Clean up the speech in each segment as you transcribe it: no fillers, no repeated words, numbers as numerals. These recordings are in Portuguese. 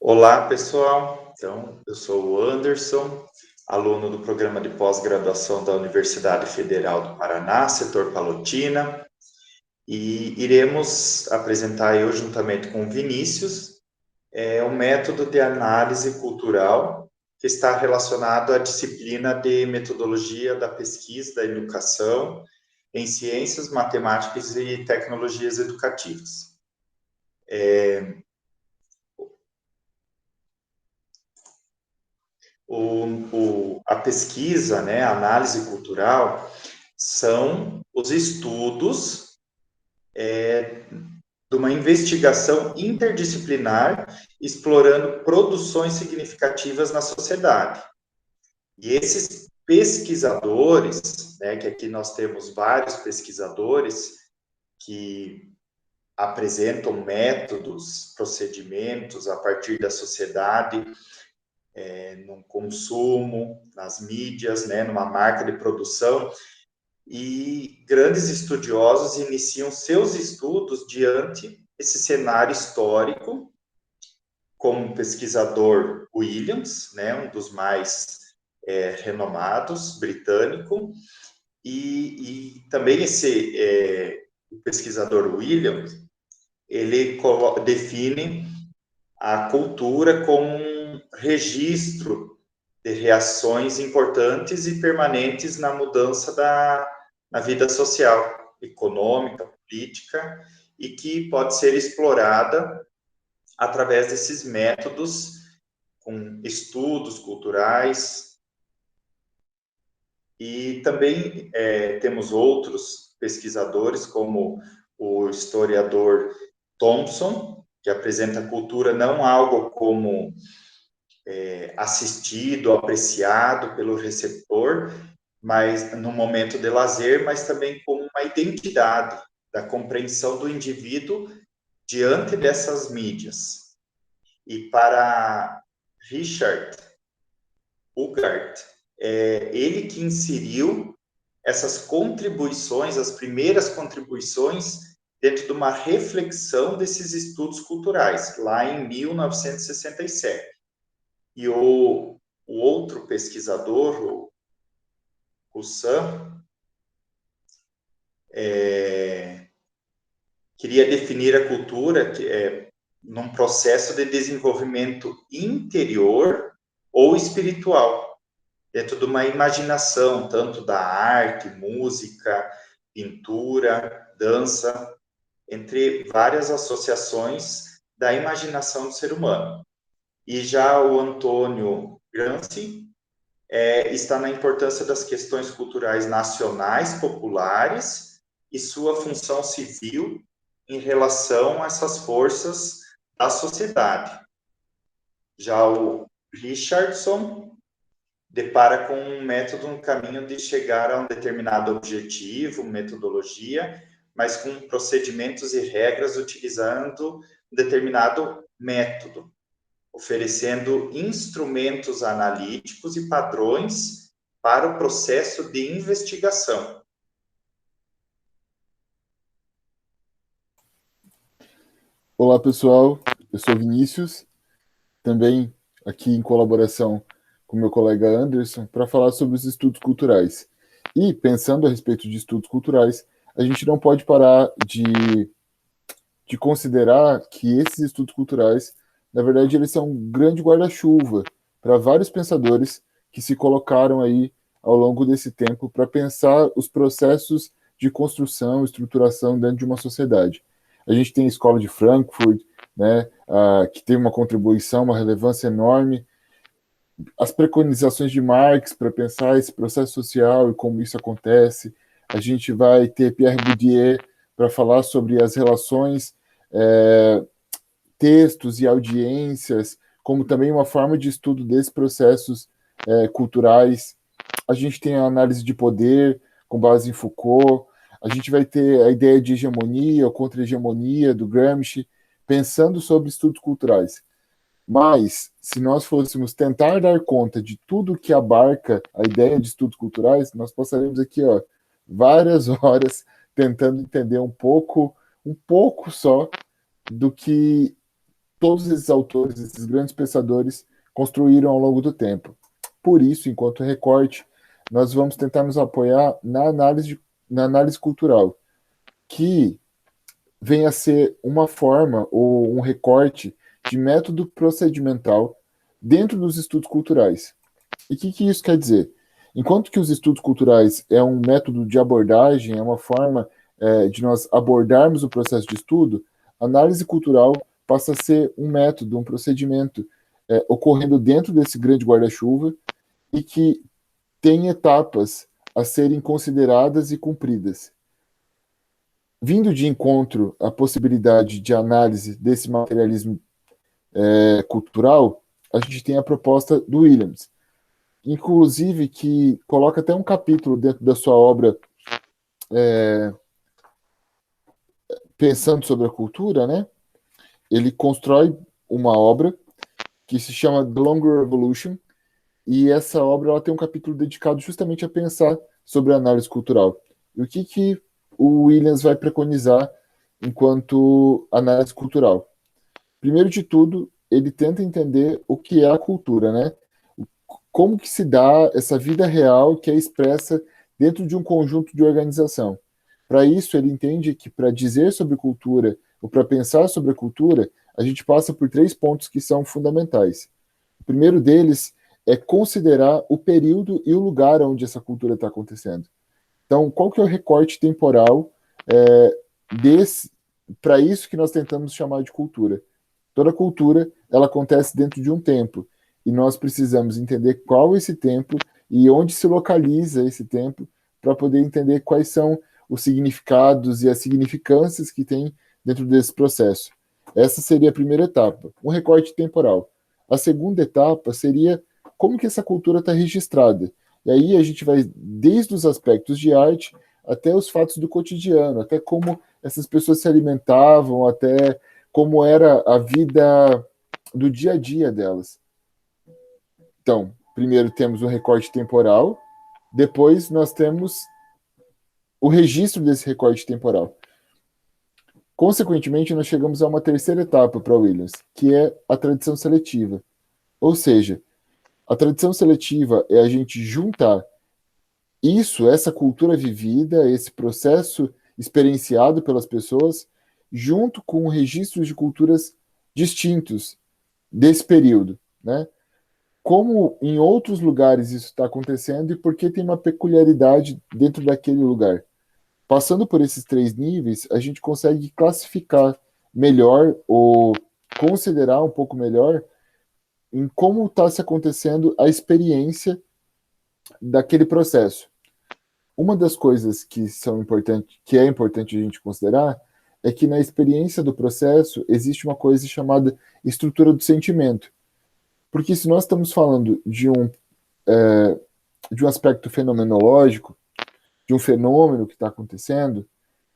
Olá, pessoal. Então, eu sou o Anderson, aluno do programa de pós-graduação da Universidade Federal do Paraná, setor Palotina, e iremos apresentar eu, juntamente com o Vinícius, um método de análise cultural que está relacionado à disciplina de metodologia da pesquisa da educação em ciências, matemáticas e tecnologias educativas. A pesquisa, né, a análise cultural, são os estudos de uma investigação interdisciplinar explorando produções significativas na sociedade. E esses pesquisadores, né, que aqui nós temos vários pesquisadores que apresentam métodos, procedimentos a partir da sociedade, no consumo, nas mídias, né, numa marca de produção, e grandes estudiosos iniciam seus estudos diante esse cenário histórico, como o pesquisador Williams, né, um dos mais renomados, britânico, e também o pesquisador Williams, ele define a cultura como um registro de reações importantes e permanentes na mudança na vida social, econômica, política, e que pode ser explorada através desses métodos, com estudos culturais. E também temos outros pesquisadores, como o historiador Thompson, que apresenta a cultura não algo como assistido, apreciado pelo receptor, mas no momento de lazer, mas também como uma identidade da compreensão do indivíduo diante dessas mídias. E para Richard Hogarth, ele que inseriu essas contribuições, as primeiras contribuições, dentro de uma reflexão desses estudos culturais, lá em 1967. E o outro pesquisador, o Sam, queria definir a cultura num processo de desenvolvimento interior ou espiritual, dentro de uma imaginação, tanto da arte, música, pintura, dança, entre várias associações da imaginação do ser humano. E já o Antônio Gramsci está na importância das questões culturais nacionais, populares, e sua função civil em relação a essas forças da sociedade. Já o Richardson depara com um método, um caminho de chegar a um determinado objetivo, metodologia, mas com procedimentos e regras utilizando um determinado método, oferecendo instrumentos analíticos e padrões para o processo de investigação. Olá, pessoal. Eu sou Vinícius, também aqui em colaboração com meu colega Anderson, para falar sobre os estudos culturais. E, pensando a respeito de estudos culturais, a gente não pode parar de considerar que esses estudos culturais, na verdade, eles são um grande guarda-chuva para vários pensadores que se colocaram aí ao longo desse tempo para pensar os processos de construção e estruturação dentro de uma sociedade. A gente tem a Escola de Frankfurt, né, que tem uma contribuição, uma relevância enorme, as preconizações de Marx para pensar esse processo social e como isso acontece. A gente vai ter Pierre Bourdieu para falar sobre as relações, textos e audiências, como também uma forma de estudo desses processos culturais. A gente tem a análise de poder com base em Foucault. A gente vai ter a ideia de hegemonia ou contra-hegemonia do Gramsci, pensando sobre estudos culturais. Mas, se nós fôssemos tentar dar conta de tudo que abarca a ideia de estudos culturais, nós passaremos aqui várias horas tentando entender um pouco só do que todos esses autores, esses grandes pensadores, construíram ao longo do tempo. Por isso, enquanto recorte, nós vamos tentar nos apoiar na análise cultural, que vem a ser uma forma ou um recorte de método procedimental dentro dos estudos culturais. E o que isso quer dizer? Enquanto que os estudos culturais é um método de abordagem, é uma forma de nós abordarmos o processo de estudo, a análise cultural passa a ser um método, um procedimento ocorrendo dentro desse grande guarda-chuva e que tem etapas a serem consideradas e cumpridas. Vindo de encontro à possibilidade de análise desse materialismo cultural, a gente tem a proposta do Williams, inclusive que coloca até um capítulo dentro da sua obra pensando sobre a cultura, né? Ele constrói uma obra que se chama The Longer Revolution, e essa obra ela tem um capítulo dedicado justamente a pensar sobre a análise cultural. E o que o Williams vai preconizar enquanto análise cultural? Primeiro de tudo, ele tenta entender o que é a cultura, né? Como que se dá essa vida real que é expressa dentro de um conjunto de organização. Para isso, ele entende que para dizer sobre cultura, ou para pensar sobre a cultura, a gente passa por 3 pontos que são fundamentais. O primeiro deles é considerar o período e o lugar onde essa cultura está acontecendo. Então, qual que é o recorte temporal para isso que nós tentamos chamar de cultura? Toda cultura, ela acontece dentro de um tempo, e nós precisamos entender qual é esse tempo e onde se localiza esse tempo para poder entender quais são os significados e as significâncias que tem dentro desse processo. Essa seria a primeira etapa, um recorte temporal. A segunda etapa seria como que essa cultura está registrada. E aí a gente vai desde os aspectos de arte até os fatos do cotidiano, até como essas pessoas se alimentavam, até como era a vida do dia a dia delas. Então, primeiro temos o recorte temporal, depois nós temos o registro desse recorte temporal. Consequentemente, nós chegamos a uma terceira etapa para Williams, que é a tradição seletiva. Ou seja, a tradição seletiva é a gente juntar essa cultura vivida, esse processo experienciado pelas pessoas, junto com registros de culturas distintos desse período, né? Como em outros lugares isso está acontecendo e por que tem uma peculiaridade dentro daquele lugar. Passando por esses 3 níveis, a gente consegue classificar melhor ou considerar um pouco melhor em como está se acontecendo a experiência daquele processo. Uma das coisas que é importante a gente considerar é que na experiência do processo existe uma coisa chamada estrutura do sentimento. Porque se nós estamos falando de um aspecto fenomenológico, de um fenômeno que está acontecendo,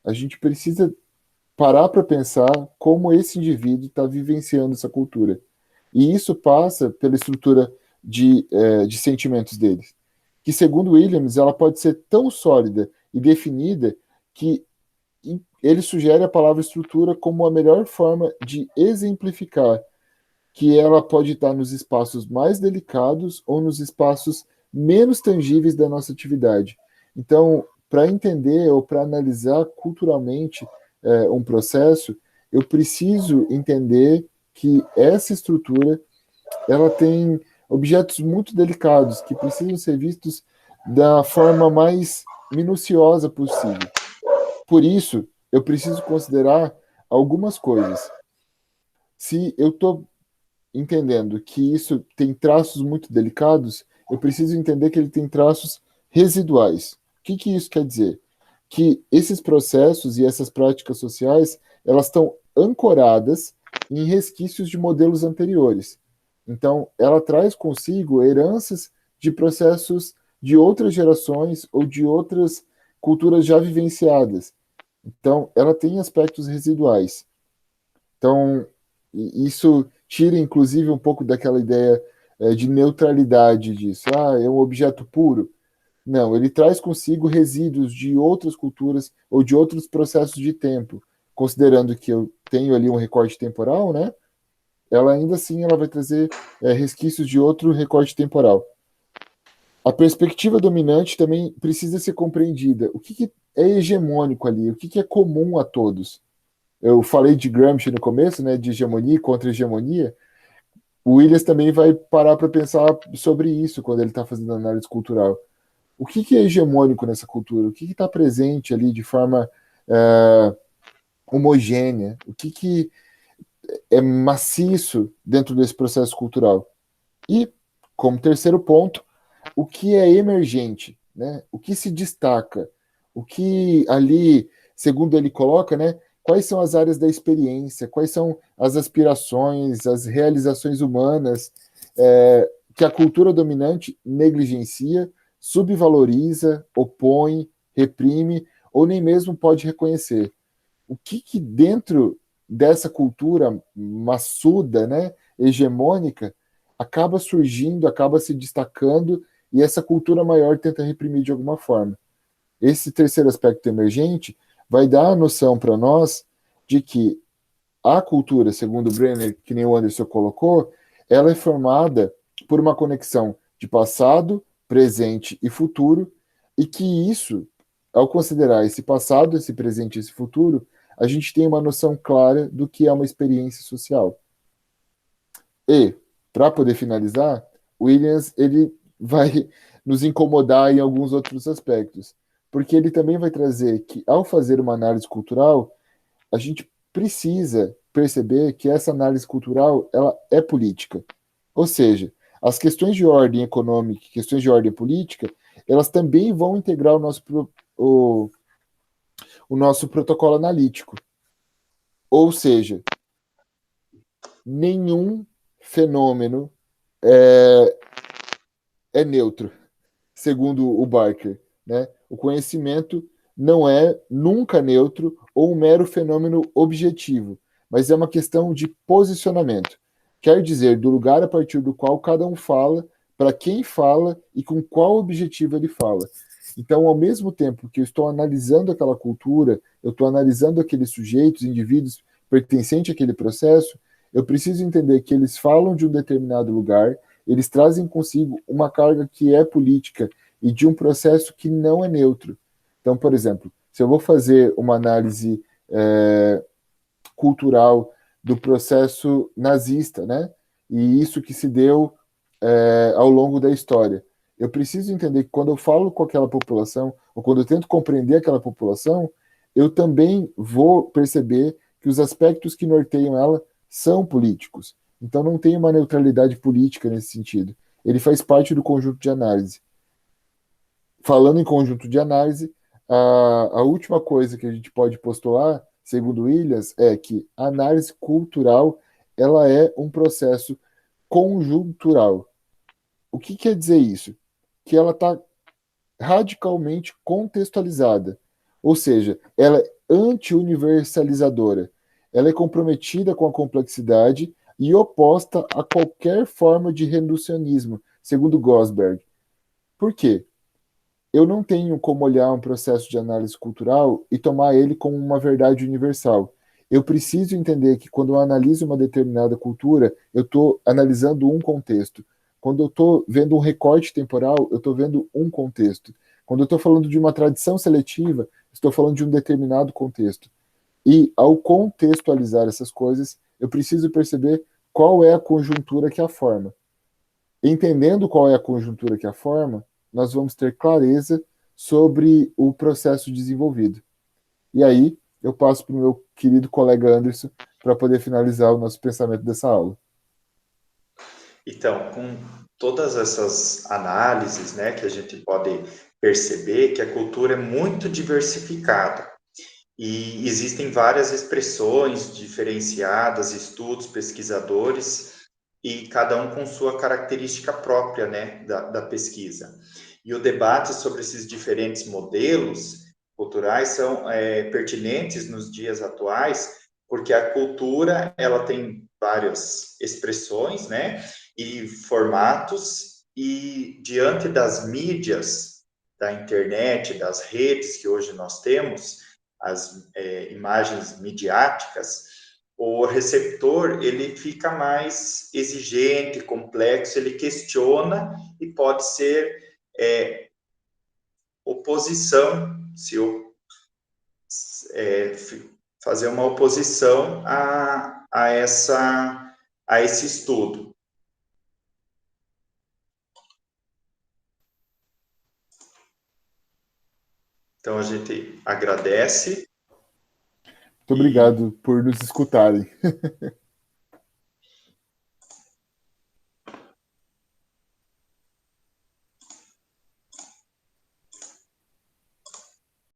a gente precisa parar para pensar como esse indivíduo está vivenciando essa cultura. E isso passa pela estrutura de sentimentos deles, que, segundo Williams, ela pode ser tão sólida e definida que ele sugere a palavra estrutura como a melhor forma de exemplificar que ela pode estar nos espaços mais delicados ou nos espaços menos tangíveis da nossa atividade. Então, para entender ou para analisar culturalmente um processo, eu preciso entender que essa estrutura ela tem objetos muito delicados que precisam ser vistos da forma mais minuciosa possível. Por isso, eu preciso considerar algumas coisas. Se eu estou entendendo que isso tem traços muito delicados, eu preciso entender que ele tem traços residuais. O que isso quer dizer? Que esses processos e essas práticas sociais, elas estão ancoradas em resquícios de modelos anteriores. Então, ela traz consigo heranças de processos de outras gerações ou de outras culturas já vivenciadas. Então, ela tem aspectos residuais. Então, isso tira, inclusive, um pouco daquela ideia de neutralidade disso. É um objeto puro. Não, ele traz consigo resíduos de outras culturas ou de outros processos de tempo, considerando que eu tenho ali um recorte temporal, né? ela ainda assim ela vai trazer resquícios de outro recorte temporal. A perspectiva dominante também precisa ser compreendida. O que, que é hegemônico ali? O que, que é comum a todos? Eu falei de Gramsci no começo, né, de hegemonia e contra-hegemonia. O Williams também vai parar para pensar sobre isso quando ele está fazendo análise cultural. O que, que é hegemônico nessa cultura? O que está presente ali de forma homogênea? O que, que é maciço dentro desse processo cultural? E, como terceiro ponto, o que é emergente, né? O que se destaca, o que ali, segundo ele coloca, né? Quais são as áreas da experiência, quais são as aspirações, as realizações humanas que a cultura dominante negligencia, subvaloriza, opõe, reprime ou nem mesmo pode reconhecer. O que, que dentro dessa cultura maçuda, né, hegemônica, acaba surgindo, acaba se destacando e essa cultura maior tenta reprimir de alguma forma. Esse terceiro aspecto emergente vai dar a noção para nós de que a cultura, segundo o Brenner, que nem o Anderson colocou, ela é formada por uma conexão de passado, presente e futuro, e que isso, ao considerar esse passado, esse presente e esse futuro, a gente tem uma noção clara do que é uma experiência social. E, para poder finalizar, Williams ele vai nos incomodar em alguns outros aspectos, porque ele também vai trazer que, ao fazer uma análise cultural, a gente precisa perceber que essa análise cultural ela é política. Ou seja, as questões de ordem econômica, questões de ordem política, elas também vão integrar o nosso protocolo analítico. Ou seja, nenhum fenômeno é, é neutro, segundo o Barker, né? O conhecimento não é nunca neutro ou um mero fenômeno objetivo, mas é uma questão de posicionamento. Quer dizer, do lugar a partir do qual cada um fala, para quem fala e com qual objetivo ele fala. Então, ao mesmo tempo que eu estou analisando aquela cultura, eu estou analisando aqueles sujeitos, indivíduos pertencentes àquele processo, eu preciso entender que eles falam de um determinado lugar, eles trazem consigo uma carga que é política e de um processo que não é neutro. Então, por exemplo, se eu vou fazer uma análise cultural do processo nazista, né? E isso que se deu ao longo da história. Eu preciso entender que quando eu falo com aquela população, ou quando eu tento compreender aquela população, eu também vou perceber que os aspectos que norteiam ela são políticos. Então não tem uma neutralidade política nesse sentido. Ele faz parte do conjunto de análise. Falando em conjunto de análise, a última coisa que a gente pode postular, segundo Williams, é que a análise cultural ela é um processo conjuntural. O que quer dizer isso? Que ela está radicalmente contextualizada, ou seja, ela é anti-universalizadora. Ela é comprometida com a complexidade e oposta a qualquer forma de reducionismo, segundo Gosberg. Por quê? Eu não tenho como olhar um processo de análise cultural e tomar ele como uma verdade universal. Eu preciso entender que quando eu analiso uma determinada cultura, eu estou analisando um contexto. Quando eu estou vendo um recorte temporal, eu estou vendo um contexto. Quando eu estou falando de uma tradição seletiva, estou falando de um determinado contexto. E ao contextualizar essas coisas, eu preciso perceber qual é a conjuntura que a forma. Entendendo qual é a conjuntura que a forma, nós vamos ter clareza sobre o processo desenvolvido. E aí, eu passo para o meu querido colega Anderson para poder finalizar o nosso pensamento dessa aula. Então, com todas essas análises, né, que a gente pode perceber que a cultura é muito diversificada e existem várias expressões diferenciadas, estudos, pesquisadores, e cada um com sua característica própria, né, da pesquisa. E o debate sobre esses diferentes modelos culturais são pertinentes nos dias atuais, porque a cultura ela tem várias expressões, né, e formatos, e diante das mídias, da internet, das redes que hoje nós temos, as imagens midiáticas, o receptor, ele fica mais exigente, complexo, ele questiona e pode ser oposição, se eu fazer uma oposição a esse estudo. Então, a gente agradece. Muito obrigado por nos escutarem.